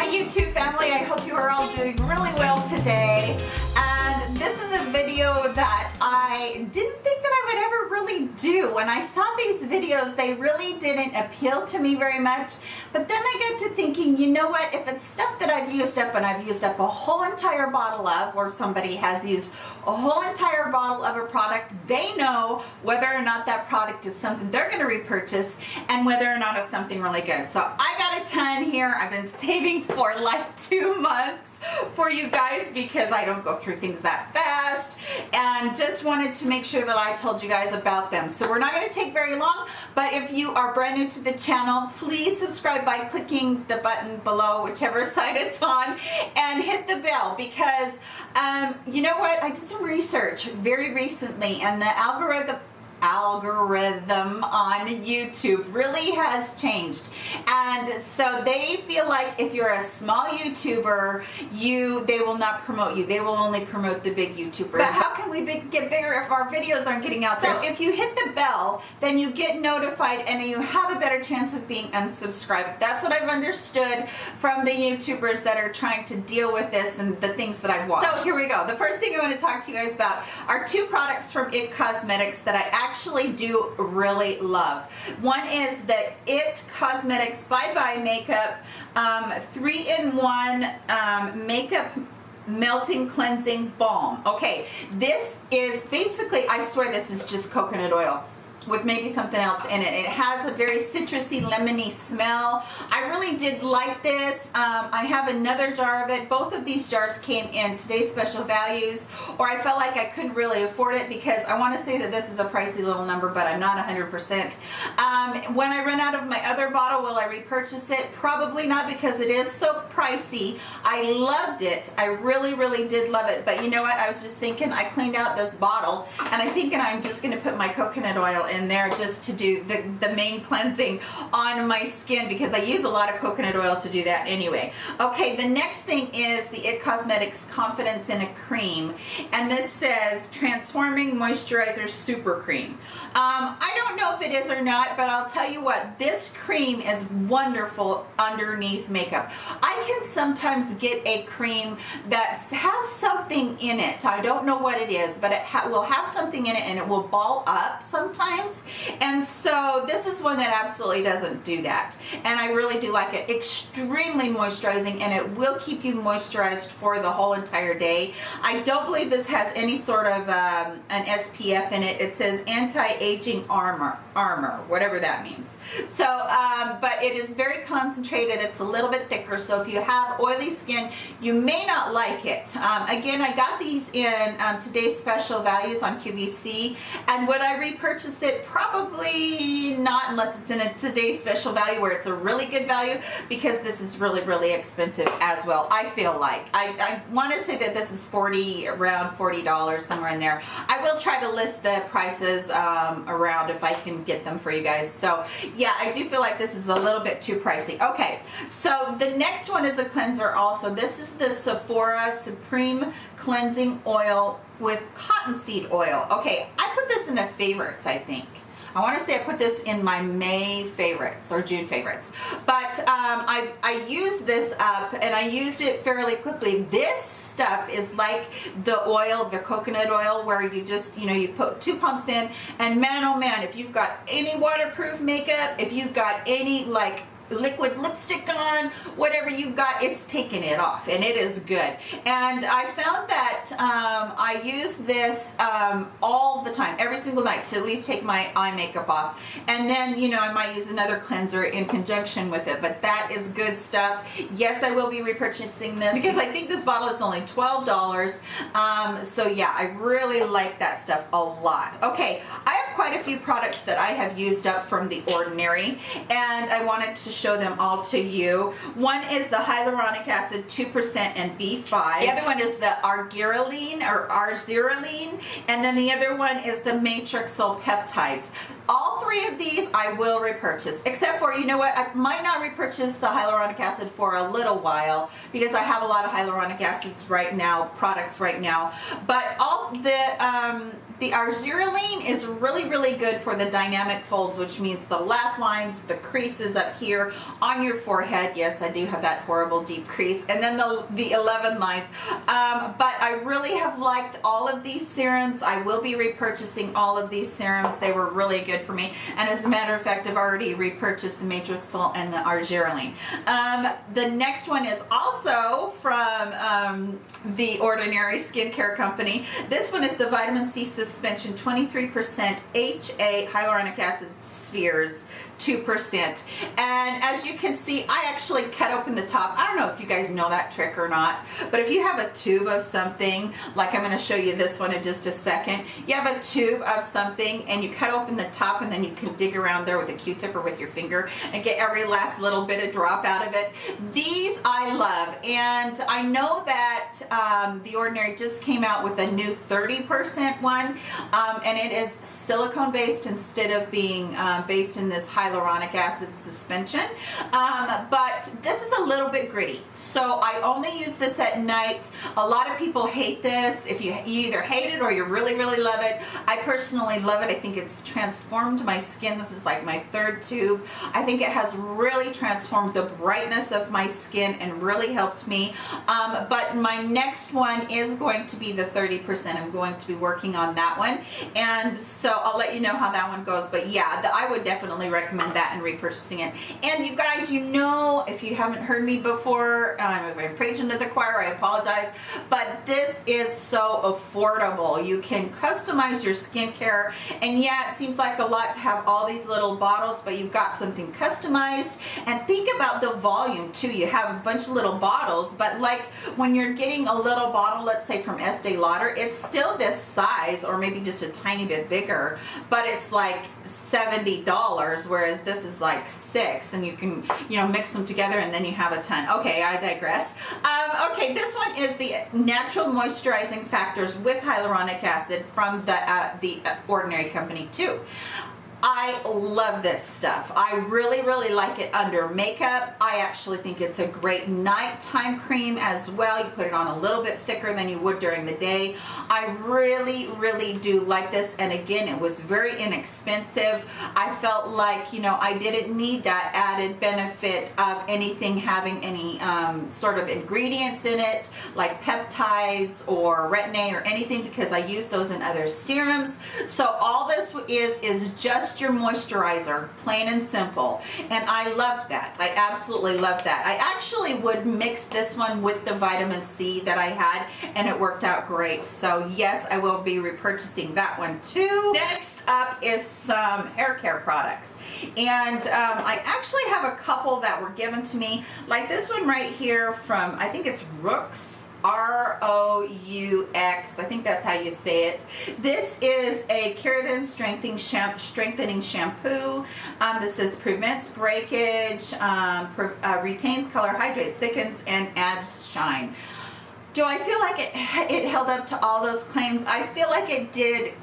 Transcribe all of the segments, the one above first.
YouTube family, I hope you are all doing really well today. And this is a video that I didn't think that I would ever really do. When I saw these videos, they really didn't appeal to me very much. But then I got to thinking, you know what, if it's stuff that I've used up and I've used up a whole entire bottle of, or somebody has used a whole entire bottle of a product, they know whether or not that product is something they're going to repurchase and whether or not it's something really good. So I got a ton here. I've been saving for like 2 months for you guys because I don't go through things that fast, and just wanted to make sure that I told you guys about them. So we're not going to take very long, but if you are brand new to the channel, please subscribe by clicking the button below, whichever side it's on, and hit the bell because you know what, I did some research very recently, and the algorithm on YouTube really has changed, and so they feel like if you're a small YouTuber, they will not promote you. They will only promote the big YouTubers. But how can we get bigger if our videos aren't getting out there? So if you hit the bell, then you get notified and you have a better chance of being unsubscribed. That's what I've understood from the YouTubers that are trying to deal with this and the things that I've watched. So here we go. The first thing I want to talk to you guys about are 2 products from IT Cosmetics that I actually do really love. One is the IT Cosmetics Bye Bye Makeup 3-in-1 Makeup Melting Cleansing Balm. Okay, this is basically, I swear this is just coconut oil with maybe something else in it. It has a very citrusy, lemony smell. I really did like this. I have another jar of it. Both of these jars came in today's special values, or I felt like I couldn't really afford it because I want to say that this is a pricey little number, but I'm not 100%. When I run out of my other bottle, will I repurchase it? Probably not, because it is so pricey. I loved it. I really, really did love it. But you know what? I was just thinking, I cleaned out this bottle, and I'm thinking I'm just going to put my coconut oil in there just to do the main cleansing on my skin, because I use a lot of coconut oil to do that anyway. Okay, the next thing is the IT Cosmetics Confidence in a Cream, and this says Transforming Moisturizer Super Cream. I don't know if it is or not, but I'll tell you what, this cream is wonderful underneath makeup. I can sometimes get a cream that has something in it. I don't know what it is, but it will have something in it and it will ball up sometimes. And so this is one that absolutely doesn't do that, and I really do like it. Extremely moisturizing, and it will keep you moisturized for the whole entire day. I don't believe this has any sort of an SPF in it. It says anti-aging armor, whatever that means. So but it is very concentrated. It's a little bit thicker, so if you have oily skin, you may not like it. Again, I got these in today's special values on QVC, and would I repurchase it? Probably not, unless it's in a today's special value where it's a really good value, because this is really, really expensive as well. I feel like I want to say that this is around $40, somewhere in there. I will try to list the prices around if I can get them for you guys. So yeah, I do feel like this is a little bit too pricey. Okay, so the next one is a cleanser also. This is the Sephora Supreme Cleansing Oil with Cottonseed oil. Okay, I put this in the favorites, I think. I want to say I put this in my May favorites or June favorites, but I used this up and I used it fairly quickly. This stuff is like the oil, the coconut oil, where you just, you put 2 pumps in, and man, oh man, if you've got any waterproof makeup, if you've got any like liquid lipstick on, whatever you've got, it's taking it off, and it is good. And I found that I use this all the time, every single night, to at least take my eye makeup off, and then I might use another cleanser in conjunction with it. But that is good stuff. Yes, I will be repurchasing this because I think this bottle is only $12. So yeah, I really like that stuff a lot. Okay, I have quite a few products that I have used up from The Ordinary, and I wanted to show them all to you. One is the Hyaluronic Acid 2% and B5. The other one is the Argireline, and then the other one is the Matrixyl Peptides. All 3 of these I will repurchase, except for, you know what, I might not repurchase the hyaluronic acid for a little while because I have a lot of hyaluronic acids right now, products right now. But all the Argireline is really really, really good for the dynamic folds, which means the laugh lines, the creases up here on your forehead. Yes, I do have that horrible deep crease. And then the 11 lines. But I really have liked all of these serums. I will be repurchasing all of these serums. They were really good for me. And as a matter of fact, I've already repurchased the Matrixyl and the Argireline. The next one is also from the Ordinary Skincare Company. This one is the Vitamin C Suspension 23% HA Hyaluronic Acid Spheres 2%. And as you can see, I actually cut open the top. I don't know if you guys know that trick or not, but if you have a tube of something, like I'm going to show you this one in just a second, you have a tube of something and you cut open the top, and then you can dig around there with a Q-tip or with your finger and get every last little bit of drop out of it. These I love, and I know that The Ordinary just came out with a new 30% one, and it is silicone based instead of being based in this hyaluronic acid suspension, but this is a little bit gritty, so I only use this at night. A lot of people hate this. If you either hate it or you really, really love it. I personally love it. I think it's transformed my skin. This is like my third tube. I think it has really transformed the brightness of my skin and really helped me, but my next one is going to be the 30%. I'm going to be working on that one, and so I'll let you know how that one goes. But yeah, I would definitely recommend that and repurchasing it. And you guys, you know, if you haven't heard me before, I'm preaching to the choir, I apologize, but this is so affordable. You can customize your skincare, and yeah, it seems like a lot to have all these little bottles, but you've got something customized. And think about the volume too. You have a bunch of little bottles, but like when you're getting a little bottle, let's say from Estee Lauder, it's still this size or maybe just a tiny bit bigger, but it's like $70, whereas this is like $6, and you can, you know, mix them together and then you have a ton. Okay, I digress. Okay, this one is the Natural Moisturizing Factors with Hyaluronic Acid from the Ordinary Company too. I love this stuff. I really, really like it under makeup. I actually think it's a great nighttime cream as well. You put it on a little bit thicker than you would during the day. I really, really do like this. And again, it was very inexpensive. I felt like, you know, I didn't need that added benefit of anything having any sort of ingredients in it, like peptides or retin-A or anything, because I use those in other serums. So all this is just your moisturizer, plain and simple, and I love that. I absolutely love that. I actually would mix this one with the vitamin C that I had, and it worked out great. So yes, I will be repurchasing that one too. Next up is some hair care products, and I actually have a couple that were given to me, like this one right here from, I think it's Rooks, R-O-U-X, I think that's how you say it. This is a keratin strengthening shampoo. This is prevents breakage, retains color, hydrates, thickens, and adds shine. Do I feel like it held up to all those claims? I feel like it did,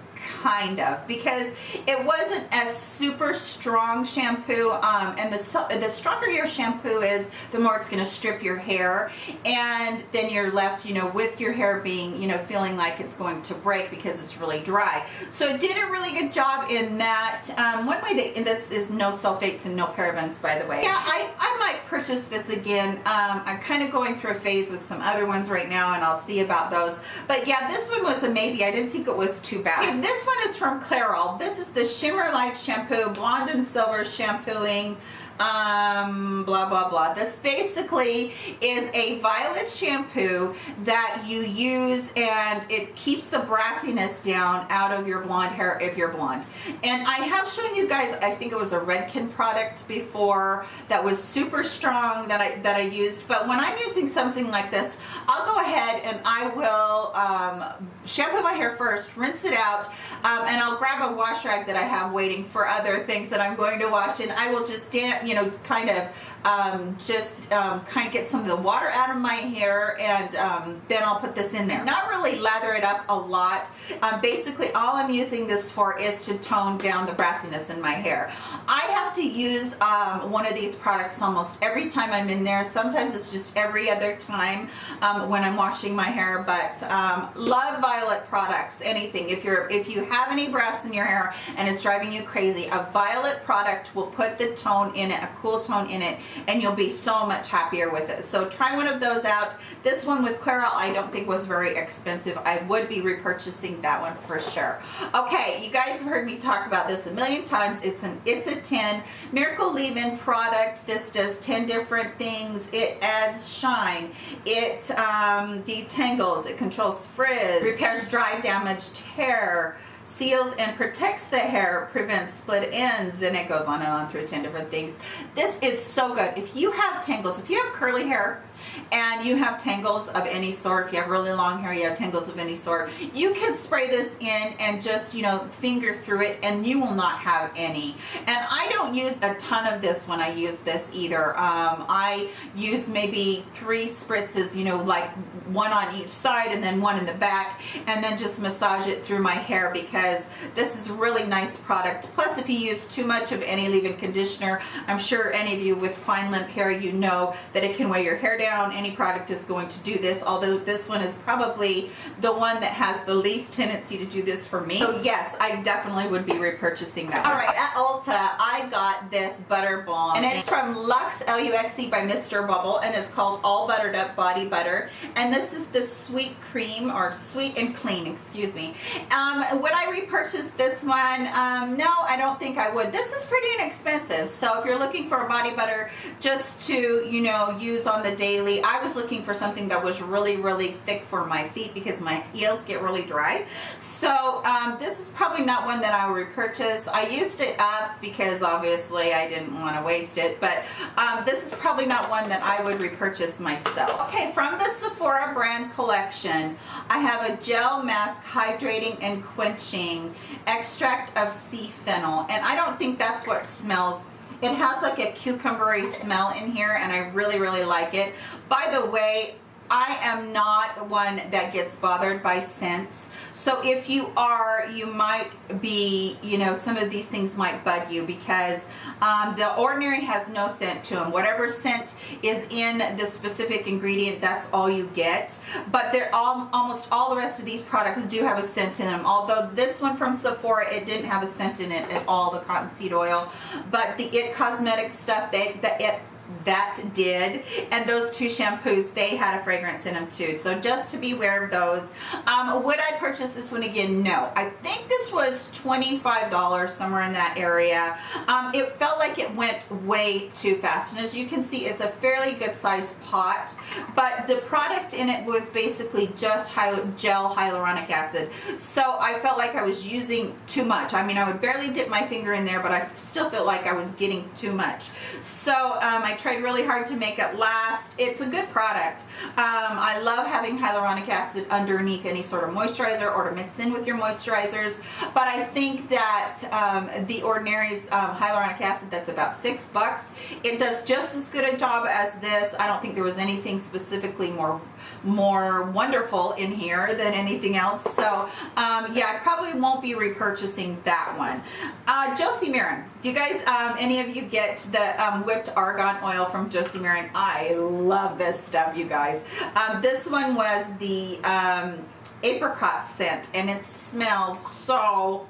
kind of, because it wasn't as super strong shampoo, and the stronger your shampoo is, the more it's going to strip your hair, and then you're left, you know, with your hair being, you know, feeling like it's going to break because it's really dry. So it did a really good job in that. One way and this is no sulfates and no parabens, by the way. Yeah, I might purchase this again. I'm kind of going through a phase with some other ones right now, and I'll see about those. But yeah, this one was a maybe. I didn't think it was too bad. Okay, this one is from Clairol. This is the Shimmer Light Shampoo, Blonde and Silver Shampooing, blah, blah, blah. This basically is a violet shampoo that you use, and it keeps the brassiness down out of your blonde hair if you're blonde. And I have shown you guys, I think it was a Redken product before that was super strong that I used, but when I'm using something like this, I'll go ahead and I will shampoo my hair first, rinse it out, and I'll grab a wash rag that I have waiting for other things that I'm going to wash, and I will just you know, kind of get some of the water out of my hair, and then I'll put this in there. Not really lather it up a lot. Basically, all I'm using this for is to tone down the brassiness in my hair. I have to use one of these products almost every time I'm in there. Sometimes it's just every other time when I'm washing my hair, but love Violet products. Anything. If you have any brass in your hair and it's driving you crazy, a Violet product will put the tone in it, a cool tone in it, and you'll be so much happier with it. So try one of those out. This one with Clairol I don't think was very expensive. I would be repurchasing that one for sure. Okay, you guys have heard me talk about this a million times. It's a 10 Miracle Leave-In product. This does 10 different things. It adds shine. It detangles. It controls frizz. Repairs dry, damaged hair. Seals and protects the hair, prevents split ends, and it goes on and on through 10 different things. This is so good. If you have tangles, if you have curly hair and you have tangles of any sort, if you have really long hair, you have tangles of any sort, you can spray this in and just, you know, finger through it and you will not have any. And I don't use a ton of this when I use this either. I use maybe 3 spritzes, you know, like one on each side and then one in the back, and then just massage it through my hair, because this is a really nice product. Plus, if you use too much of any leave-in conditioner, I'm sure any of you with fine limp hair, you know that it can weigh your hair down. Any product is going to do this, although this one is probably the one that has the least tendency to do this for me. So yes, I definitely would be repurchasing that. All right, at Ulta, I got this butter balm, and it's from Luxe, L-U-X-E, by Mr. Bubble, and it's called All Buttered Up Body Butter. And this is the sweet cream, or sweet and clean, excuse me. Would I repurchase this one? No, I don't think I would. This is pretty inexpensive. So if you're looking for a body butter just to, you know, use on the daily, I was looking for something that was really, really thick for my feet because my heels get really dry. So this is probably not one that I will repurchase. I used it up because obviously I didn't want to waste it, but this is probably not one that I would repurchase myself. Okay, from the Sephora brand collection, I have a gel mask hydrating and quenching extract of sea fennel, and I don't think that's what smells. It has like a cucumbery smell in here, and I really, really like it. By the way, I am not one that gets bothered by scents. So if you are, you might be, you know, some of these things might bug you, because the Ordinary has no scent to them. Whatever scent is in the specific ingredient, that's all you get. But they're almost all the rest of these products do have a scent in them. Although this one from Sephora, it didn't have a scent in it at all, the cottonseed oil. But the IT Cosmetics stuff, that did, and those 2 shampoos, they had a fragrance in them too. So just to be aware of those. Would I purchase this one again? No. I think this was $25, somewhere in that area. It felt like it went way too fast, and as you can see, it's a fairly good sized pot, but the product in it was basically just gel hyaluronic acid. So I felt like I was using too much. I mean, I would barely dip my finger in there, but I still felt like I was getting too much. So I tried really hard to make it last. It's a good product. I love having hyaluronic acid underneath any sort of moisturizer or to mix in with your moisturizers, but I think that the Ordinary's hyaluronic acid, that's about $6. It does just as good a job as this. I don't think there was anything specifically more wonderful in here than anything else. So yeah, I probably won't be repurchasing that one. Josie Maran. Do you guys, any of you get the whipped argan oil from Josie Maran? I love this stuff, you guys. This one was the apricot scent, and it smells so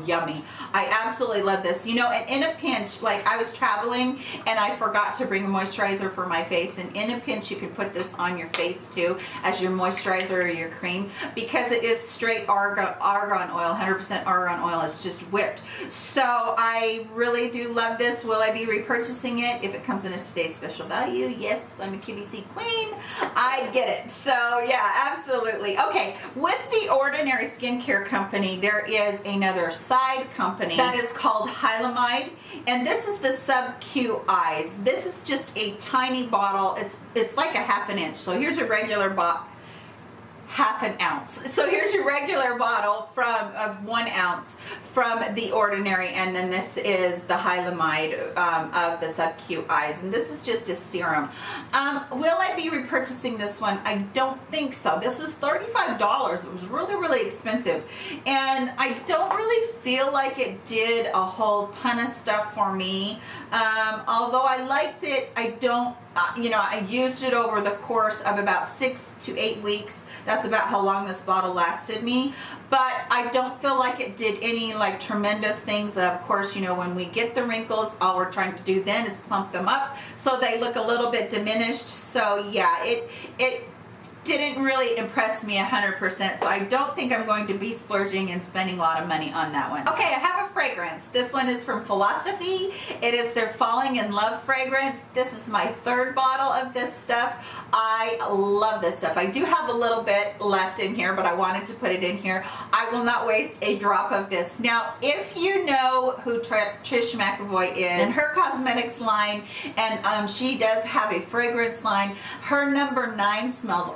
yummy. I absolutely love this. You know, and in a pinch, like I was traveling and I forgot to bring a moisturizer for my face, and in a pinch you can put this on your face too as your moisturizer or your cream, because it is straight argan oil, 100% argan oil. It's just whipped. So I really do love this. Will I be repurchasing it if it comes in a today's special value? Yes, I'm a QVC queen. I get it. So yeah, absolutely. Okay, with the Ordinary skincare company, there is another side company that is called Hylamide, and this is the Sub Q Eyes. This is just a tiny bottle. It's like a half an inch. So here's a regular bottle. half an ounce. So here's your regular bottle of 1 ounce from The Ordinary, and then this is the Hyaluronic of the Sub-Q Eyes, and this is just a serum. Will I be repurchasing this one? I don't think so. This was $35. It was really expensive, and I don't really feel like it did a whole ton of stuff for me. Although I liked it, I don't, I used it over the course of about 6 to 8 weeks. That's about how long this bottle lasted me. But I don't feel like it did any like tremendous things. Of course, when we get the wrinkles, all we're trying to do then is plump them up so they look a little bit diminished. So yeah, it didn't really impress me 100%, so I don't think I'm going to be splurging and spending a lot of money on that one. Okay, I have a fragrance. This one is from Philosophy. It is their Falling in Love fragrance. This is my 3rd bottle of this stuff. I love this stuff. I do have a little bit left in here, but I wanted to put it in here. I will not waste a drop of this. Now, if you know who Trish McEvoy is and her cosmetics line, and she does have a fragrance line, her number 9 smells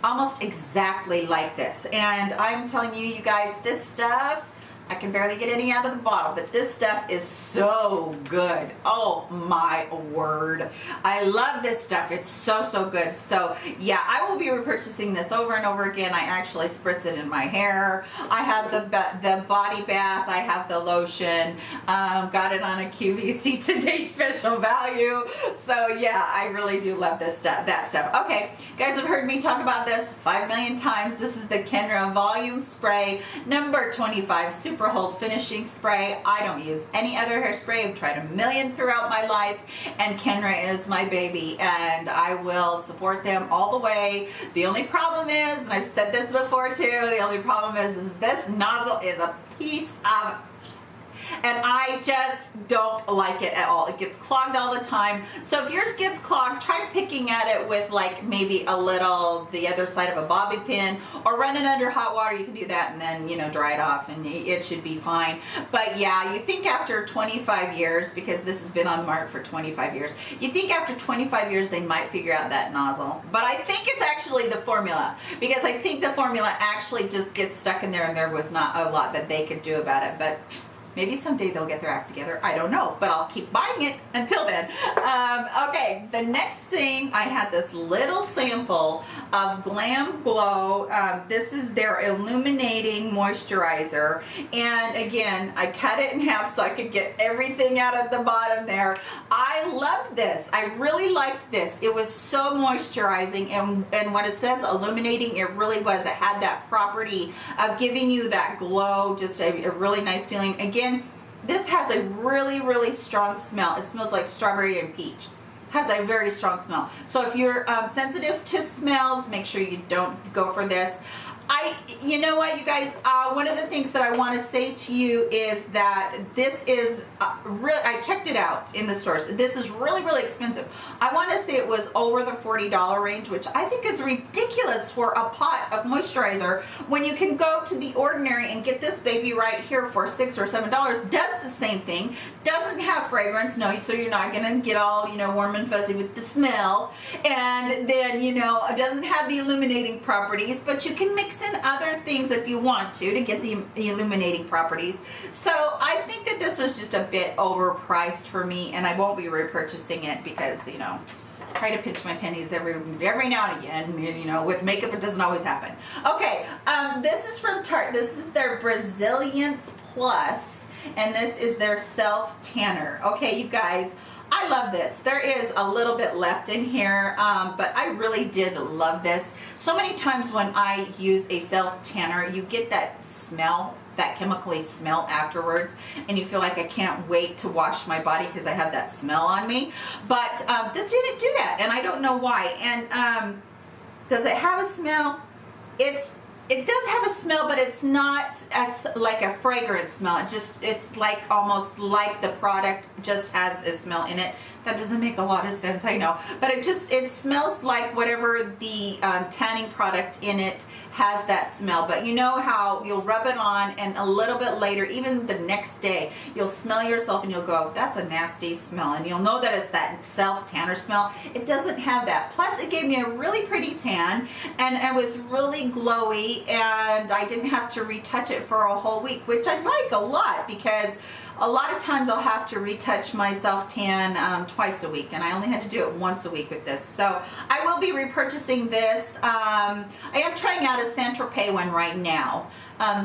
almost exactly like this, and I'm telling you guys, this stuff, I can barely get any out of the bottle, but this stuff is so good. Oh my word. I love this stuff. It's so good. So yeah, I will be repurchasing this over and over again. I actually spritz it in my hair. I have the body bath. I have the lotion. Got it on a QVC Today special value. So yeah, I really do love this stuff, that stuff. Okay, guys have heard me talk about this 5 million times. This is the Kenra Volume Spray number 25 Super Hold Finishing Spray. I don't use any other hairspray. I've tried a million throughout my life, and Kenra is my baby, and I will support them all the way. The only problem is, and I've said this before too, the only problem is this nozzle is a piece of, and I just don't like it at all. It gets clogged all the time. So if yours gets clogged, try picking at it with like maybe a little, the other side of a bobby pin, or run it under hot water. You can do that and then, dry it off, and it should be fine. But yeah, you think after 25 years, because this has been on the market for 25 years, you think after 25 years they might figure out that nozzle. But I think it's actually the formula, because I think the formula actually just gets stuck in there, and there was not a lot that they could do about it. But maybe someday they'll get their act together. I don't know, but I'll keep buying it until then. Okay, the next thing, I had this little sample of Glam Glow. This is their Illuminating Moisturizer. And again, I cut it in half so I could get everything out of the bottom there. I loved this. I really liked this. It was so moisturizing, and when it says illuminating, it really was. It had that property of giving you that glow, just a really nice feeling. Again, this has a really strong smell. It smells like strawberry and peach. Has a very strong smell. So if you're sensitive to smells, make sure you don't go for this. You know what, you guys, one of the things that I want to say to you is that this is really, I checked it out in the stores. This is really expensive. I want to say it was over the $40 range, which I think is ridiculous for a pot of moisturizer when you can go to The Ordinary and get this baby right here for $6 or $7. Does the same thing, doesn't have fragrance, no, so you're not going to get all, warm and fuzzy with the smell, and then, it doesn't have the illuminating properties, but you can mix in other things if you want to get the illuminating properties. So I think that this was just a bit overpriced for me, and I won't be repurchasing it because, try to pinch my pennies every now and again. With makeup it doesn't always happen. Okay, this is from Tarte. This is their Brazilians Plus, and this is their Self Tanner. Okay, you guys, I love this. There is a little bit left in here, but I really did love this. So many times when I use a self tanner, you get that smell, that chemically smell afterwards, and you feel like I can't wait to wash my body because I have that smell on me. But this didn't do that, and I don't know why. And does it have a smell? It does have a smell, but it's not as like a fragrance smell. It's like almost like the product just has a smell in it. That doesn't make a lot of sense, I know. But it smells like whatever the tanning product in it has that smell. But you know how you'll rub it on and a little bit later, even the next day, you'll smell yourself and you'll go, that's a nasty smell. And you'll know that it's that self-tanner smell. It doesn't have that. Plus, it gave me a really pretty tan, and it was really glowy, and I didn't have to retouch it for a whole week, which I like a lot, because a lot of times I'll have to retouch my self-tan twice a week, and I only had to do it once a week with this. So I will be repurchasing this. I am trying out a Saint-Tropez one right now.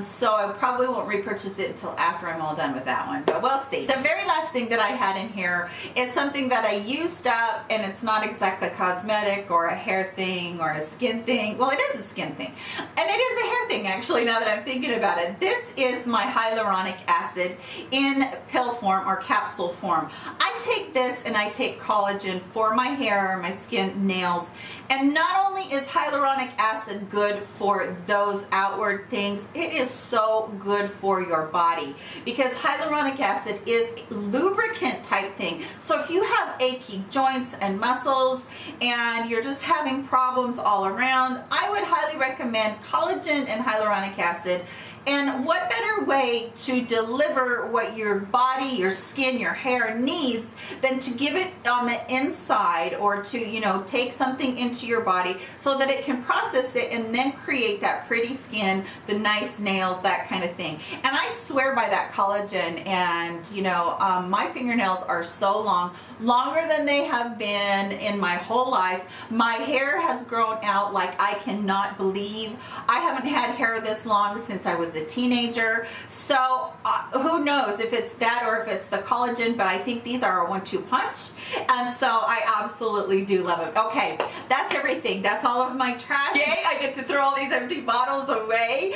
So I probably won't repurchase it until after I'm all done with that one, but we'll see. The very last thing that I had in here is something that I used up, and it's not exactly cosmetic or a hair thing or a skin thing. Well, it is a skin thing, and it is a hair thing actually, now that I'm thinking about it. This is my hyaluronic acid in pill form or capsule form. I take this and I take collagen for my hair, my skin, nails. And not only is hyaluronic acid good for those outward things, it is so good for your body, because hyaluronic acid is a lubricant type thing. So if you have achy joints and muscles and you're just having problems all around, I would highly recommend collagen and hyaluronic acid. And what better way to deliver what your body, your skin, your hair needs than to give it on the inside, or to, you know, take something into your body so that it can process it and then create that pretty skin, the nice nails, that kind of thing. And I swear by that collagen, and you know, my fingernails are so long, longer than they have been in my whole life. My hair has grown out like I cannot believe. I haven't had hair this long since I was a teenager. So who knows if it's that or if it's the collagen, but I think these are a 1-2 punch. And so I absolutely do love it. Okay, that's everything. That's all of my trash. Yay, I get to throw all these empty bottles away.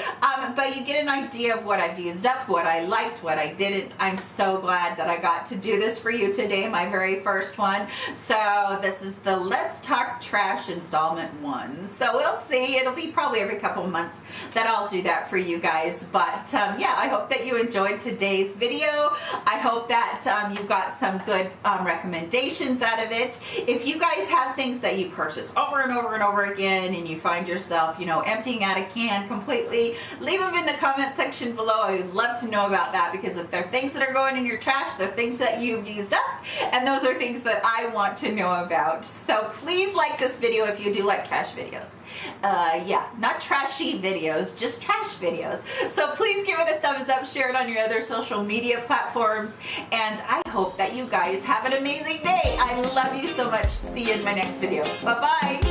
But you get an idea of what I've used up, what I liked, what I didn't. I'm so glad that I got to do this for you today, my very first one. So this is the Let's Talk Trash installment 1. So we'll see. It'll be probably every couple of months that I'll do that for you guys. But yeah, I hope that you enjoyed today's video. I hope that you got some good recommendations out of it. If you guys have things that you purchase over and over and over again, and you find yourself, you know, emptying out a can completely, leave them in the comment section below. I would love to know about that, because if they're things that are going in your trash, they're things that you've used up, and those are things that I want to know about. So please like this video if you do like trash videos. Yeah, not trashy videos, just trash videos. So please give it a thumbs up, share it on your other social media platforms, and I hope that you guys have an amazing day. I love you so much. See you in my next video. Bye-bye.